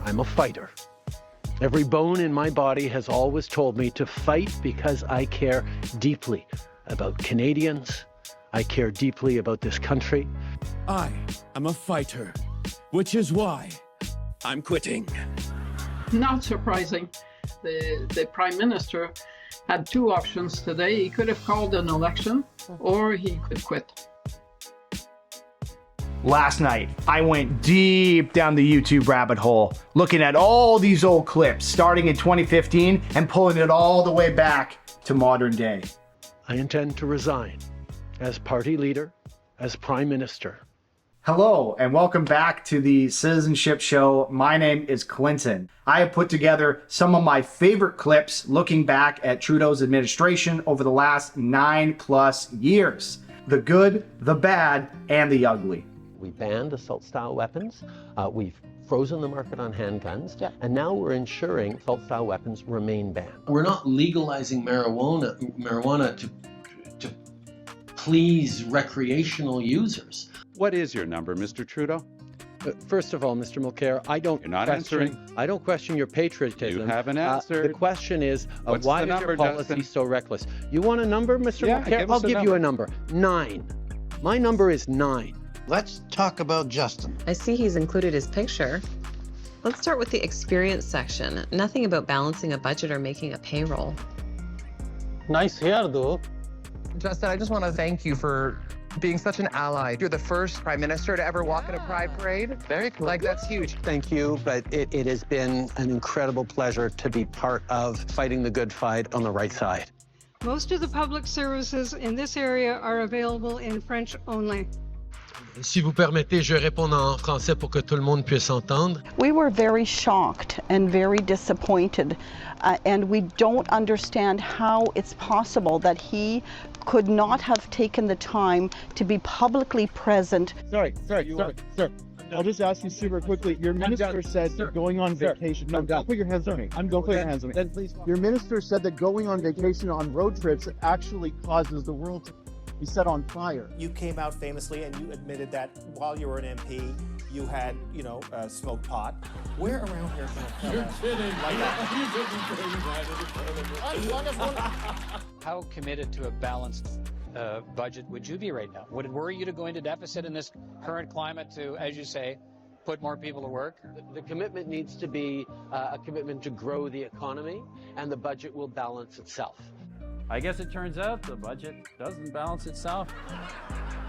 I'm a fighter. Every bone in my body has always told me to fight because I care deeply about Canadians. I care deeply about this country. I am a fighter, which is why I'm quitting. Not surprising. The Prime Minister had two options today. He could have called an election or he could quit. Last night, I went deep down the YouTube rabbit hole, looking at all these old clips starting in 2015 and pulling it all the way back to modern day. I intend to resign as party leader, as Prime Minister. Hello, and welcome back to the Citizen-Ship show. My name is Clinton. I have put together some of my favorite clips looking back at Trudeau's administration over the last 9+ years. The good, the bad, and the ugly. We banned assault-style weapons. We've frozen the market on handguns. And now we're ensuring assault-style weapons remain banned. We're not legalizing marijuana to please recreational users. What is your number, Mr. Trudeau? First of all, Mr. Mulcair, I don't You're not answering. I don't question your patriotism. You haven't answered. The question is, What's why the is number, your policy Justin? so reckless? You want a number, Mr. Yeah, Mulcair? give us I'll a give you a number. 9. My number is 9. Let's talk about Justin. I see he's included his picture. Let's start with the experience section. Nothing about balancing a budget or making a payroll. Nice hair, though. Justin, I just want to thank you for being such an ally. You're the first Prime Minister to ever walk in a Pride Parade. Very cool. Like, that's huge. Thank you, but it has been an incredible pleasure to be part of fighting the good fight on the right side. Most of the public services in this area are available in French only. Si vous permettez, je réponds en français pour que tout le monde puisse entendre. We were very shocked and very disappointed, and we don't understand how it's possible that he could not have taken the time to be publicly present. Sorry, sir. I'll just ask you super quickly. Your minister said that going on vacation. No, don't put your hands on me. Don't put your hands on me. Then please. Your minister said that going on vacation on road trips actually causes the world to be set on fire. You came out famously and you admitted that while you were an MP, you had, smoked pot. Where around here can You're kidding. Like How committed to a balanced budget would you be right now? Would it worry you to go into deficit in this current climate to, as you say, put more people to work? The commitment needs to be a commitment to grow the economy, and the budget will balance itself. I guess it turns out the budget doesn't balance itself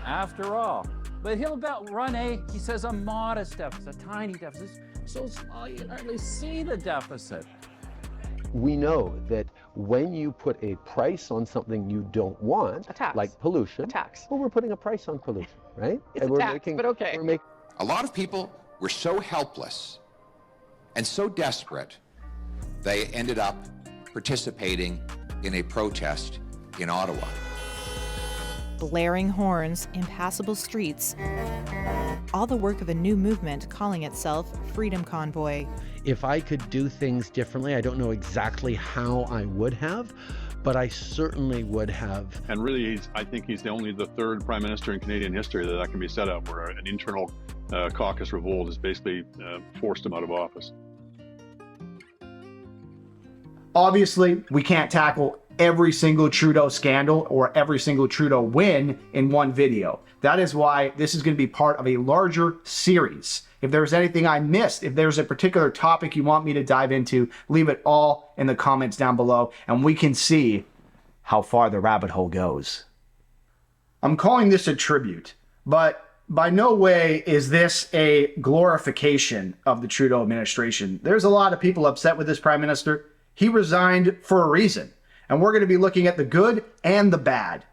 after all. But he'll run he says, a modest deficit, a tiny deficit, so small you can hardly see the deficit. We know that when you put a price on something you don't want, like pollution, well, we're putting a price on pollution, right? It's a tax, but okay. A lot of people were so helpless and so desperate, they ended up participating in a protest in Ottawa. Blaring horns, impassable streets, all the work of a new movement calling itself Freedom Convoy. If I could do things differently, I don't know exactly how I would have, but I certainly would have. And really, I think he's only the third Prime Minister in Canadian history that can be set up where an internal caucus revolt has basically forced him out of office. Obviously, we can't tackle every single Trudeau scandal or every single Trudeau win in one video. That is why this is going to be part of a larger series. If there's anything I missed, if there's a particular topic you want me to dive into, leave it all in the comments down below and we can see how far the rabbit hole goes. I'm calling this a tribute, but by no way is this a glorification of the Trudeau administration. There's a lot of people upset with this Prime Minister. He resigned for a reason. And we're going to be looking at the good and the bad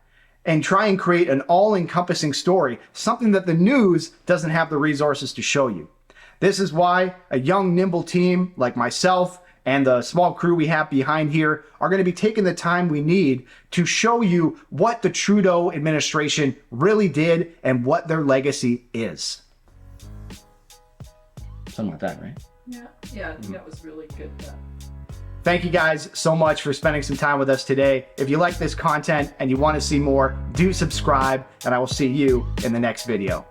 and try and create an all-encompassing story, something that the news doesn't have the resources to show you. This is why a young, nimble team like myself and the small crew we have behind here are going to be taking the time we need to show you what the Trudeau administration really did and what their legacy is. Something like that, right? Yeah, I think that was really good. Thank you guys so much for spending some time with us today. If you like this content and you want to see more, do subscribe, and I will see you in the next video.